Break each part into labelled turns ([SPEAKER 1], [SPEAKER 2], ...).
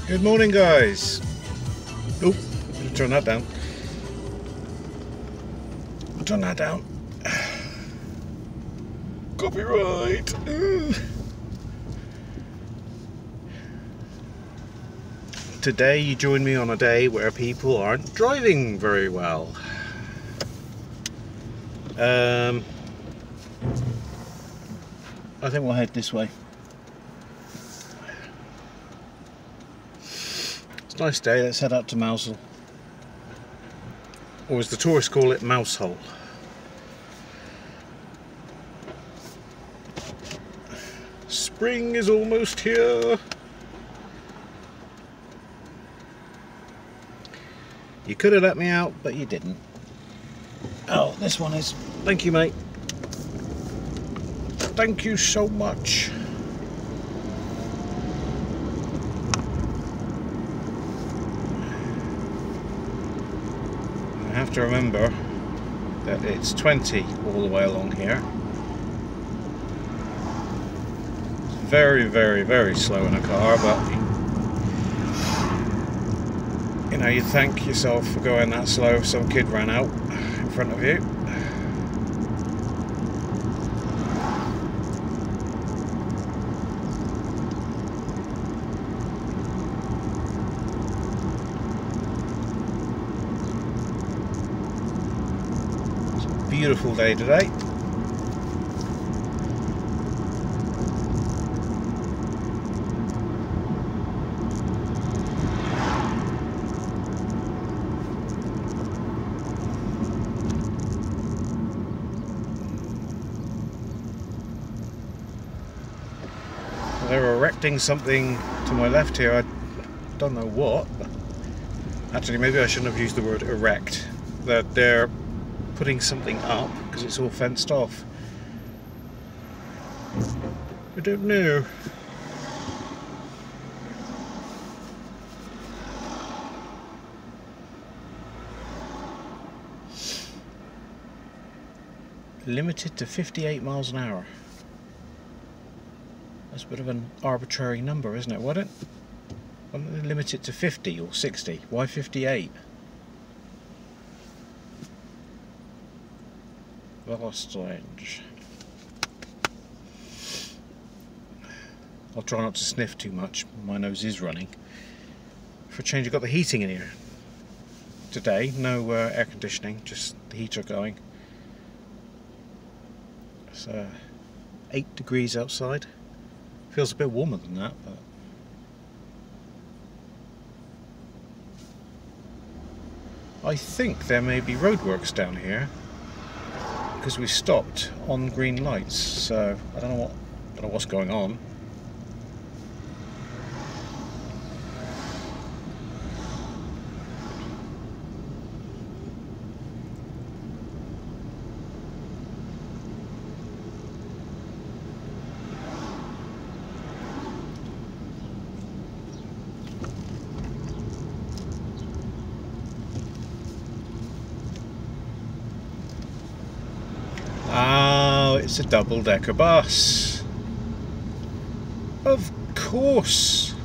[SPEAKER 1] Good morning, guys. Oh, turn that down. Turn that down. Copyright. Today you join me on a day where people aren't driving very well. I think we'll head this way. It's a nice day, let's head up to Mousehole. Or as the tourists call it, Mousehole. Spring is almost here. You could have let me out, but you didn't. Oh, this one is. Thank you, mate. Thank you so much. I have to remember that it's 20 all the way along here. It's very, very, very slow in a car, but you know, you thank yourself for going that slow if some kid ran out in front of you. It's a beautiful day today. They're erecting something to my left here. I don't know what. Actually, maybe I shouldn't have used the word erect. That they're putting something up because it's all fenced off. I don't know. Limited to 58 miles an hour. That's a bit of an arbitrary number, isn't it? Why don't they limit it to 50 or 60? Why 58? Well, strange. I'll try not to sniff too much. My nose is running. For a change, I've got the heating in here. Today, no air conditioning, just the heater going. It's 8 degrees outside. Feels a bit warmer than that, but I think there may be roadworks down here because we stopped on green lights, so I don't know what's going on. Oh, it's a double-decker bus. Of course.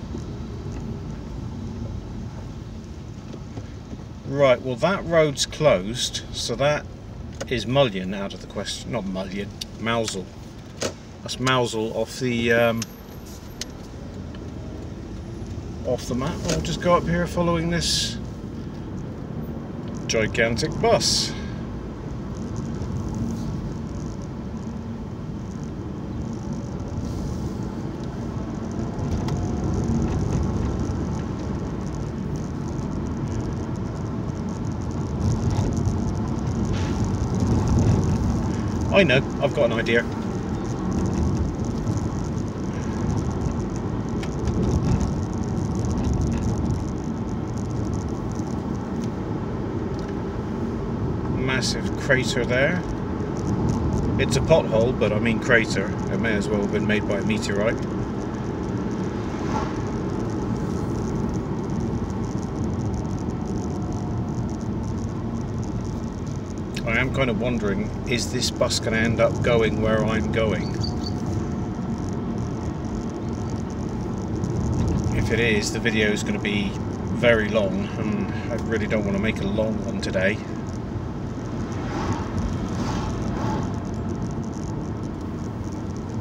[SPEAKER 1] Right, well that road's closed, so that is Mullion out of the question. Not Mullion, Mousehole. That's Mousehole off the map. I'll just go up here following this gigantic bus. I know, I've got an idea. Massive crater there. It's a pothole, but I mean crater. It may as well have been made by a meteorite. I am kind of wondering, is this bus going to end up going where I'm going? if it is, the video is going to be very long, and I really don't want to make a long one today.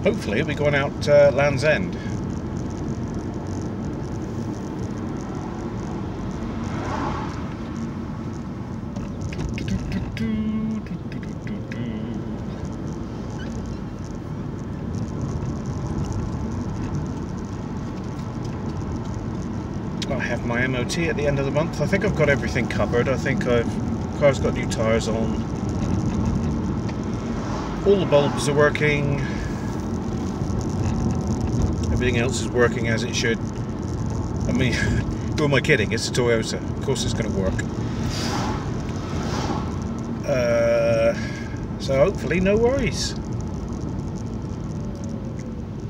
[SPEAKER 1] Hopefully we'll be going out Land's End. I have my MOT at the end of the month. I think I've got everything covered. I think car's got new tyres on. All the bulbs are working. Everything else is working as it should. I mean, who am I kidding? It's a Toyota. Of course it's going to work. So hopefully no worries.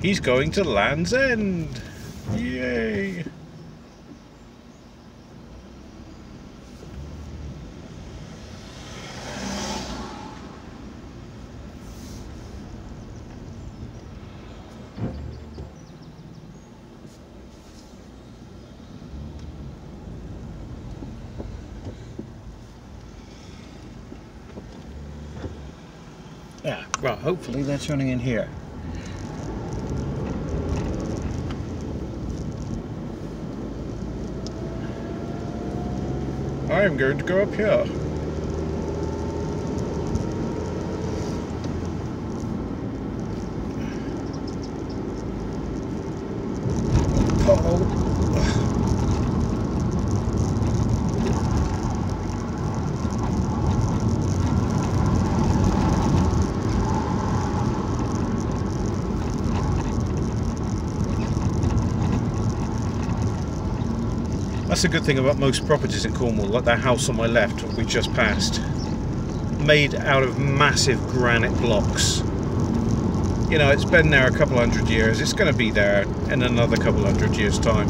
[SPEAKER 1] He's going to Land's End. Yay! Yeah, right, hopefully they're turning in here. I'm going to go up here. Uh-oh. That's a good thing about most properties in Cornwall, like that house on my left we just passed, made out of massive granite blocks. You know, it's been there a couple hundred years, it's going to be there in another couple hundred years' time.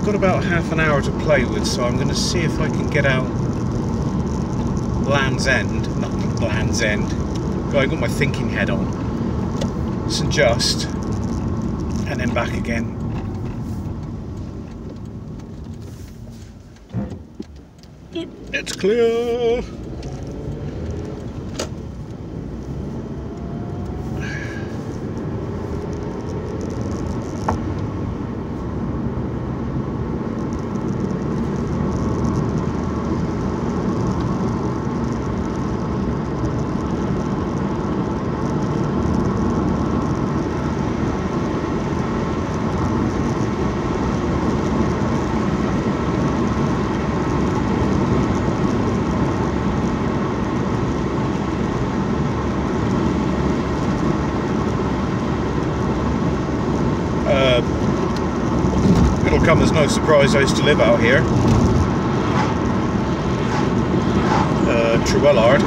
[SPEAKER 1] Got about half an hour to play with, so I'm going to see if I can get out Land's End, not Land's End. God, I got my thinking head on. St Just, and then back again. It's clear. It'll come as no surprise I used to live out here. Trewellard.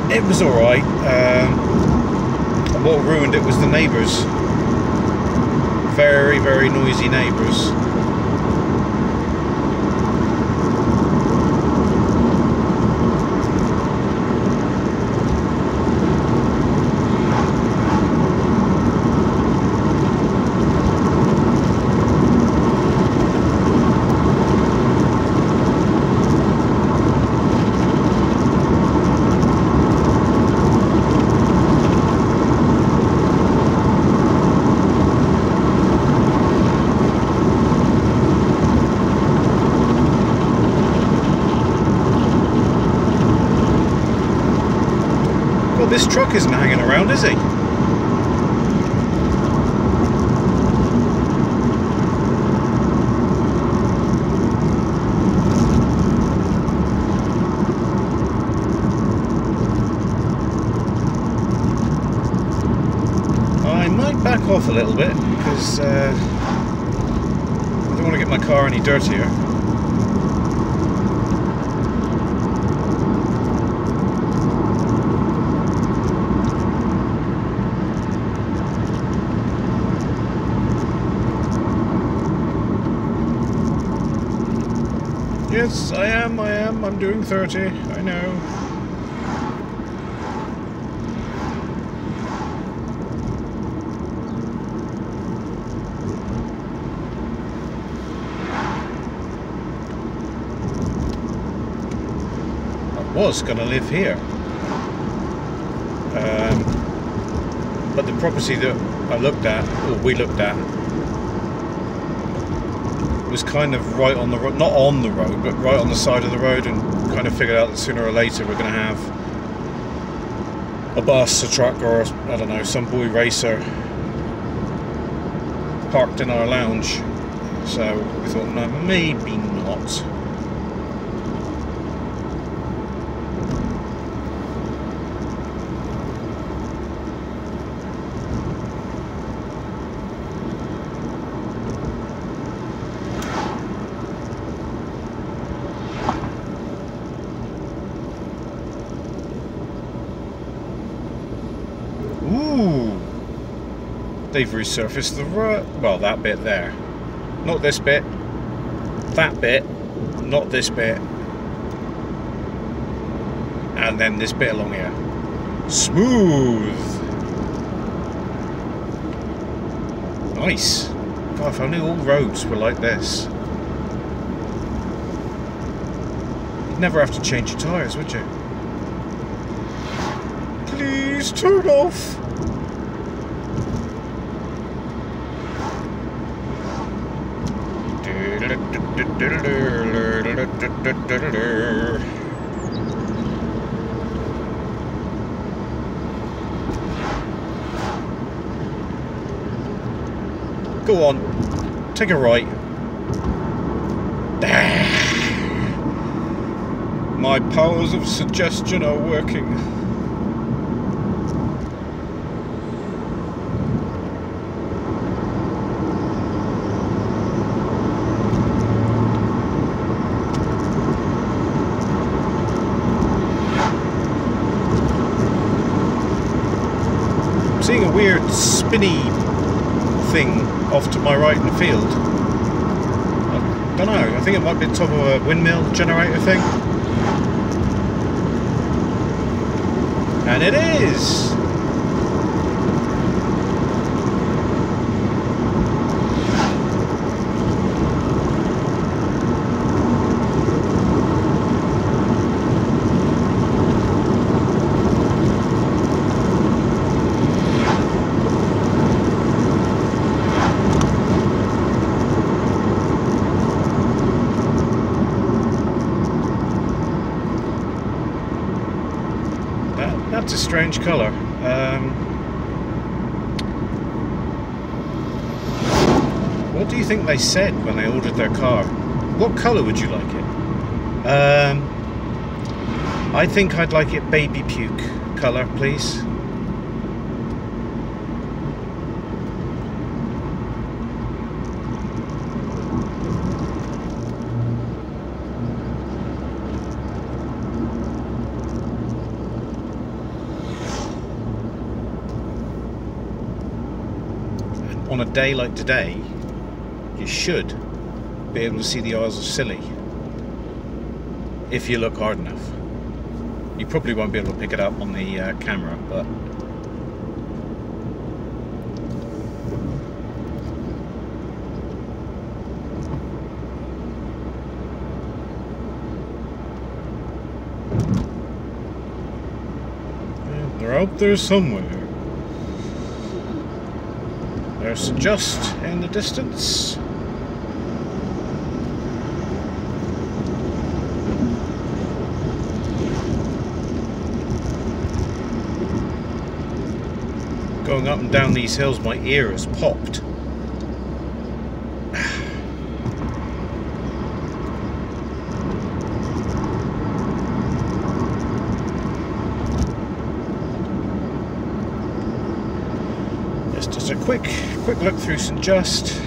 [SPEAKER 1] It was alright. What ruined it was the neighbours. Very, very noisy neighbours. This truck isn't hanging around, is he? I might back off a little bit because I don't want to get my car any dirtier. Yes, I am. I'm doing 30. I know. I was going to live here. But the property that I looked at, or we looked at, was kind of right on the road, not on the road, but right on the side of the road, and kind of figured out that sooner or later we're going to have a bus, a truck, or I don't know, some boy racer parked in our lounge. So we thought, no, maybe not. Ooh, they've resurfaced the road. Well, that bit there. Not this bit. That bit. Not this bit. And then this bit along here. Smooth. Nice. God, if only all roads were like this. You'd never have to change your tyres, would you? Please turn off. Go on, take a right. My powers of suggestion are working. Seeing a weird spinny thing off to my right in the field. I don't know, I think it might be the top of a windmill generator thing. And it is! That's a strange colour. What do you think they said when they ordered their car? What colour would you like it? I think I'd like it baby puke colour, please. On a day like today, you should be able to see the Isles of Scilly if you look hard enough. You probably won't be able to pick it up on the camera, but they're out there somewhere. There's just in the distance. Going up and down these hills, my ear has popped. Just a quick look through St Just.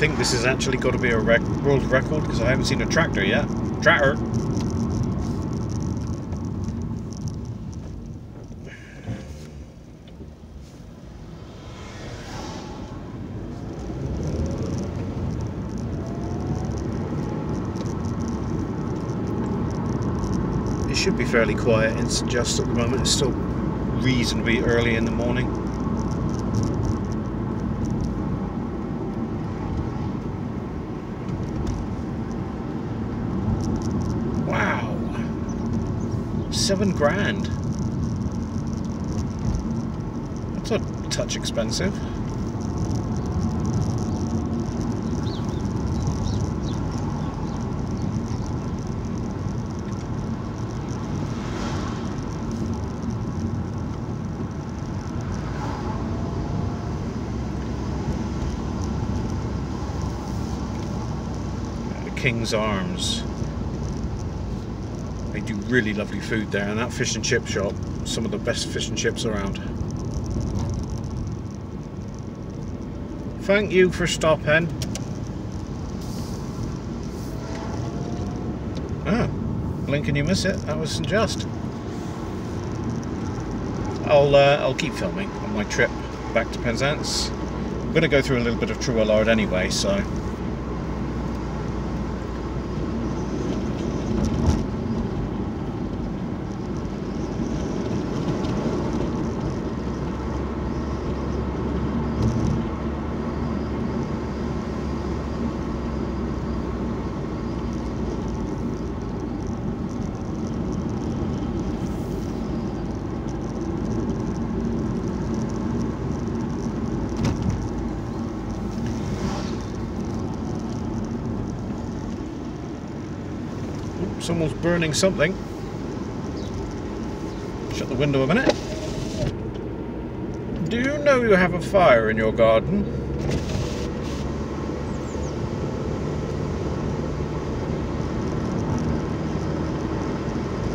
[SPEAKER 1] think this has actually got to be a world record because I haven't seen a tractor yet. Tractor! It should be fairly quiet. It's just at the moment it's still reasonably early in the morning. Wow, 7 grand. That's a touch expensive. King's Arms. They do really lovely food there, and that fish and chip shop, some of the best fish and chips around. Thank you for stopping. Ah, blink and you miss it. That wasn't just. I'll keep filming on my trip back to Penzance. I'm going to go through a little bit of Trewellard anyway, so. Someone's burning something. Shut the window a minute. Do you know you have a fire in your garden?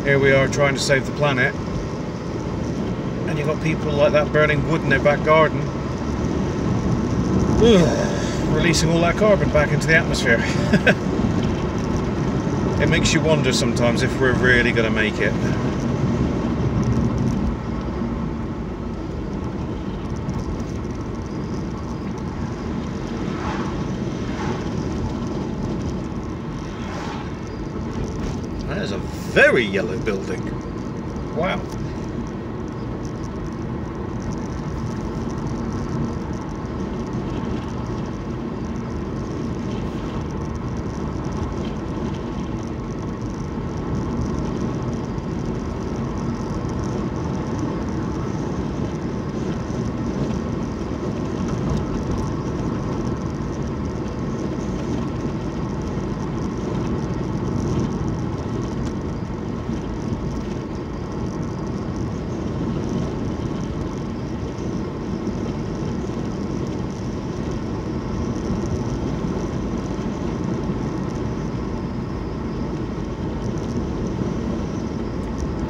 [SPEAKER 1] Here we are trying to save the planet, and you've got people like that burning wood in their back garden. Ugh, releasing all that carbon back into the atmosphere. It makes you wonder sometimes if we're really going to make it. That is a very yellow building. Wow.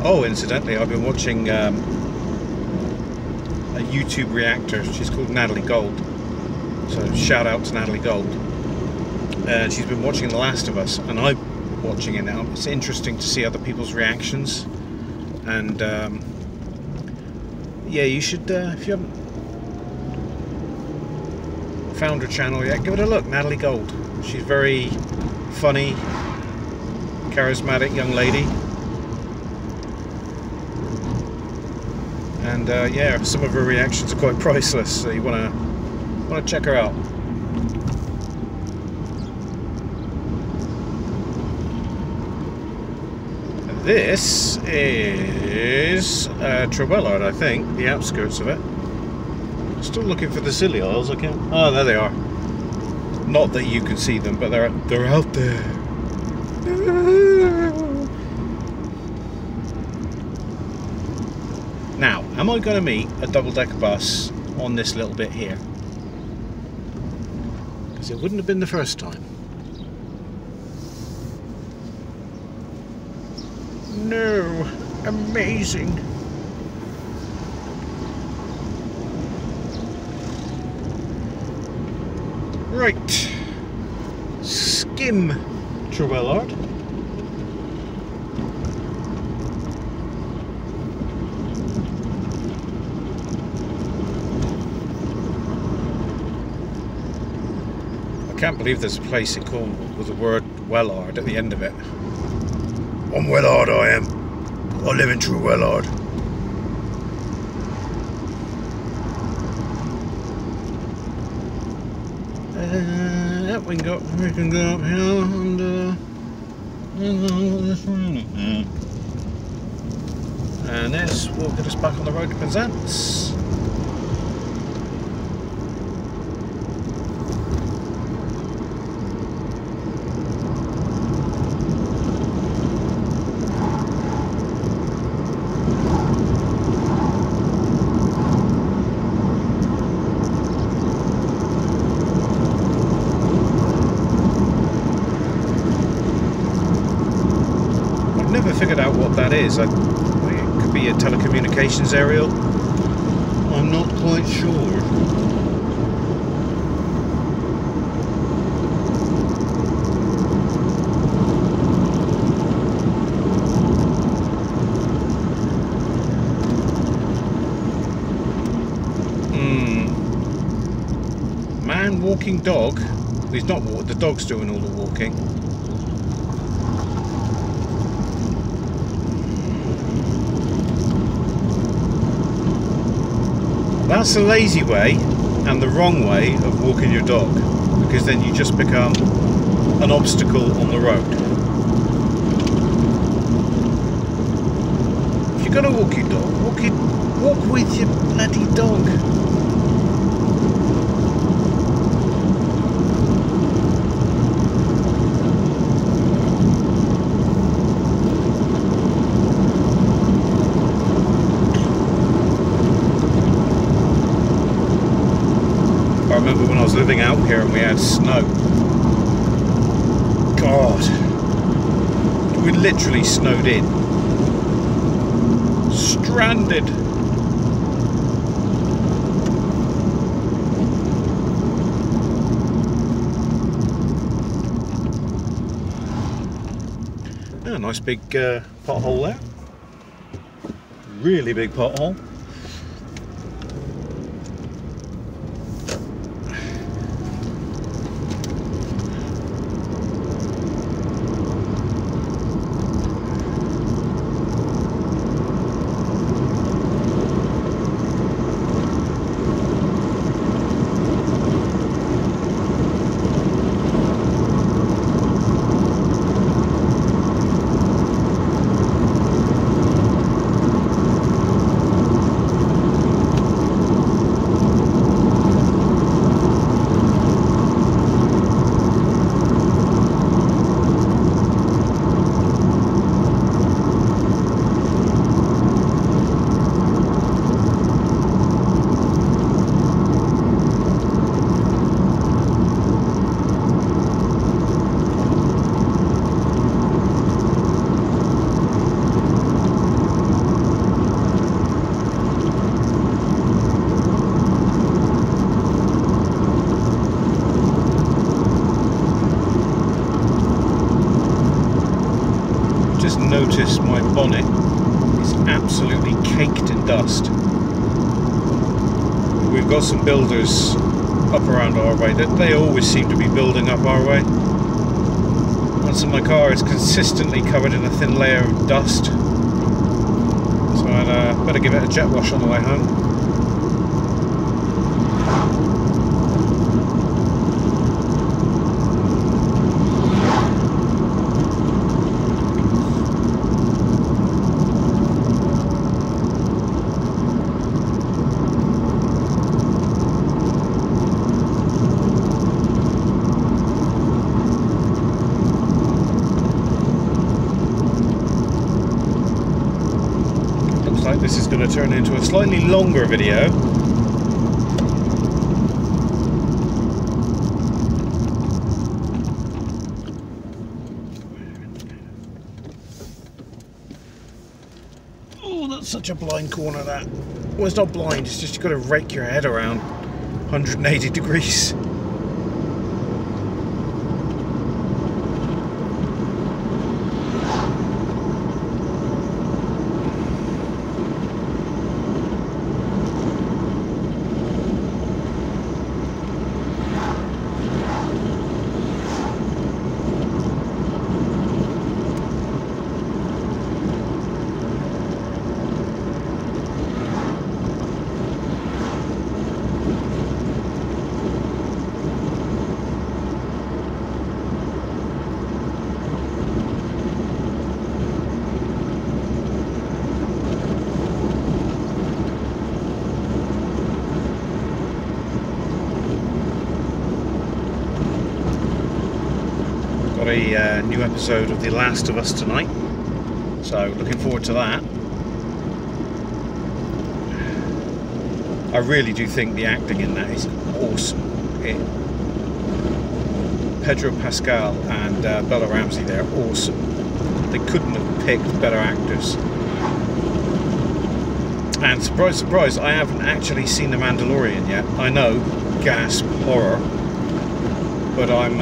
[SPEAKER 1] Oh, incidentally, I've been watching a YouTube reactor. She's called Natalie Gold. So shout out to Natalie Gold. And she's been watching The Last of Us, and I'm watching it now. It's interesting to see other people's reactions. And yeah, you should, if you haven't found her channel yet, give it a look. Natalie Gold. She's very funny, charismatic young lady. And yeah, some of her reactions are quite priceless, so you want to check her out. This is Trewellard, I think, the outskirts of it. Still looking for the Scilly Isles. I can't. Oh, there they are. Not that you can see them, but they're out there. Now, am I going to meet a double-decker bus on this little bit here? Because it wouldn't have been the first time. No, amazing. Right. skim Trewellard. I can't believe there's a place in Cornwall with the word Wellard at the end of it. I'm Wellard, I am. I live in Trewellard. We can go up here and this will get us back on the road to Penzance. Figured out what that is. It could be a telecommunications aerial. I'm not quite sure. Man walking dog. He's not walking. The dog's doing all the walking. That's the lazy way and the wrong way of walking your dog, because then you just become an obstacle on the road. If you're going to walk your dog, walk with your bloody dog. I remember when I was living out here and we had snow. God, we literally snowed in. Stranded. Yeah, nice big pothole there. Really big pothole. Notice my bonnet is absolutely caked in dust. We've got some builders up around our way. They always seem to be building up our way. Once in my car is consistently covered in a thin layer of dust, so I'd better give it a jet wash on the way home. This is going to turn into a slightly longer video. Oh, that's such a blind corner, that. Well, it's not blind, it's just you've got to rake your head around 180 degrees. got a new episode of The Last of Us tonight, so looking forward to that. I really do think the acting in that is awesome. Pedro Pascal and Bella Ramsey, they're awesome. They couldn't have picked better actors. And surprise, surprise, I haven't actually seen The Mandalorian yet. I know, gasp, horror, but I'm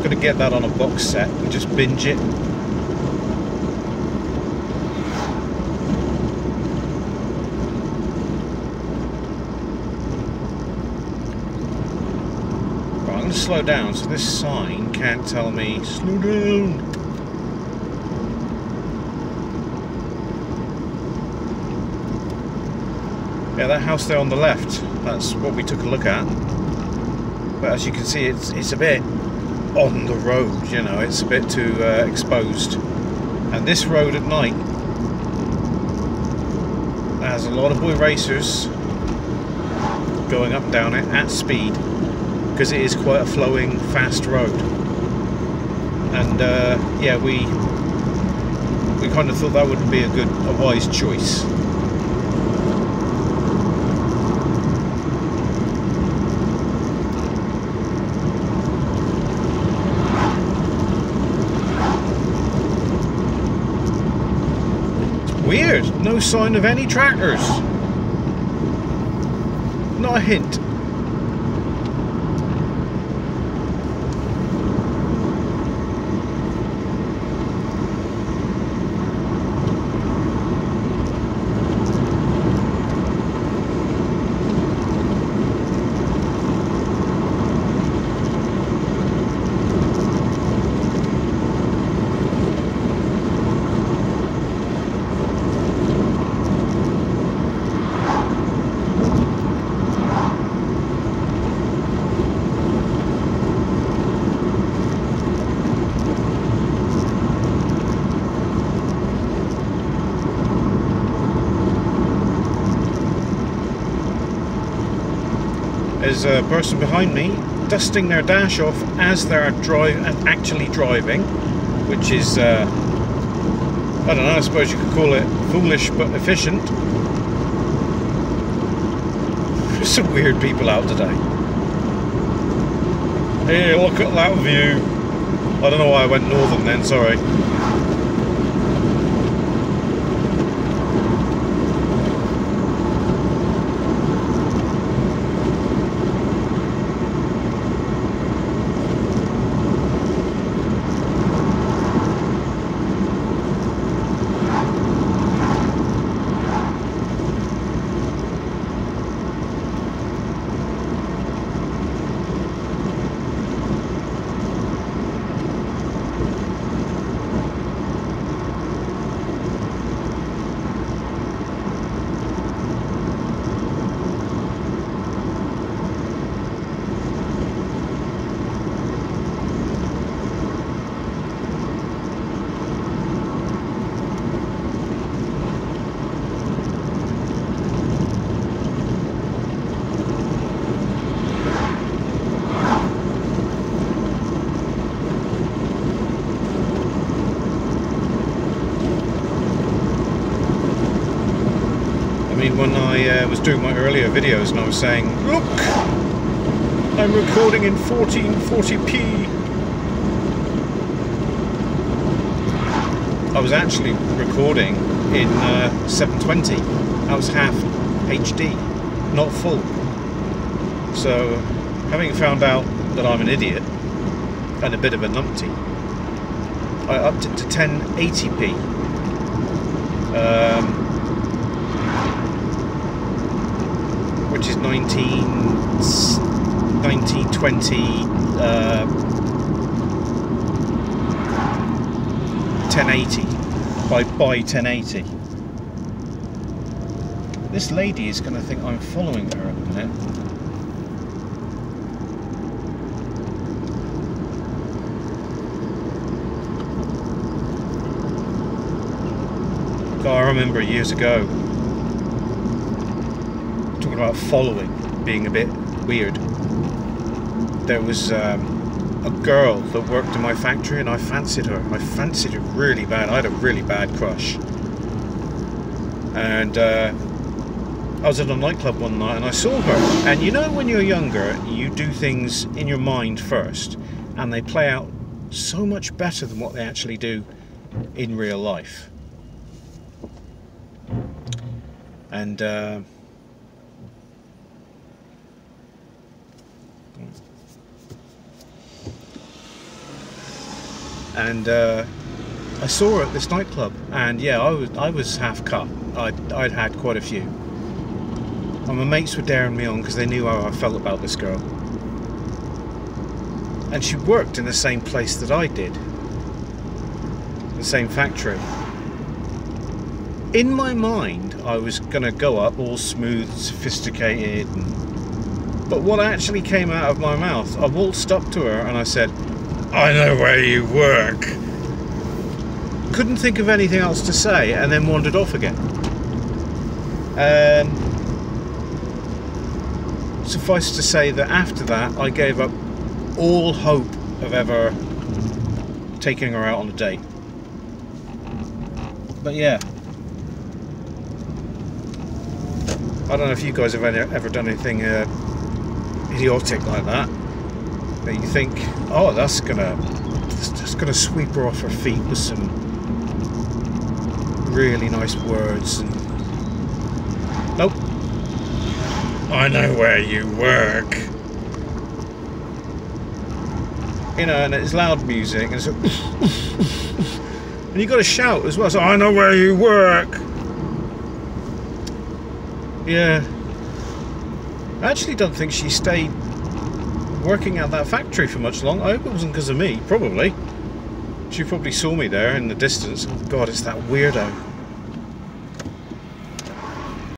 [SPEAKER 1] gonna get that on a box set and just binge it. Slow down, so this sign can't tell me slow down. Yeah, that house there on the left, that's what we took a look at. But as you can see, it's a bit on the road, you know, it's a bit too exposed. And this road at night has a lot of boy racers going up and down it at speed, because it is quite a flowing, fast road. And yeah, we kind of thought that would be a wise choice. It's weird, no sign of any tractors. Not a hint. There's a person behind me dusting their dash off as they're actually driving, which is, I don't know, I suppose you could call it foolish but efficient. There's some weird people out today. Hey, look at that view. I don't know why I went northern then, sorry. When I was doing my earlier videos and I was saying, look, I'm recording in 1440p. I was actually recording in 720. That was half HD, not full. So, having found out that I'm an idiot and a bit of a numpty, I upped it to 1080p. Which is 1920 1080 by 1080. This lady is going to think I'm following her at the minute. God, I remember years ago talking about following being a bit weird. There was a girl that worked in my factory, and I fancied her. I fancied her really bad. I had a really bad crush. And I was at a nightclub one night and I saw her. And you know, when you're younger, you do things in your mind first, and they play out so much better than what they actually do in real life. And I saw her at this nightclub, and yeah, I was half cut. I'd had quite a few. And my mates were daring me on because they knew how I felt about this girl. And she worked in the same place that I did, the same factory. In my mind, I was gonna go up all smooth, sophisticated, but what actually came out of my mouth, I waltzed up to her and I said, "I know where you work." Couldn't think of anything else to say, and then wandered off again. Suffice to say that after that, I gave up all hope of ever taking her out on a date. But yeah, I don't know if you guys have ever done anything idiotic like that. That you think, oh, that's gonna sweep her off her feet with some really nice words, and nope. I know where you work. You know, and it's loud music, and so and you got to shout as well. So I know where you work. Yeah, I actually don't think she stayed working at that factory for much long. I hope it wasn't because of me. Probably. She probably saw me there in the distance. Oh God, it's that weirdo.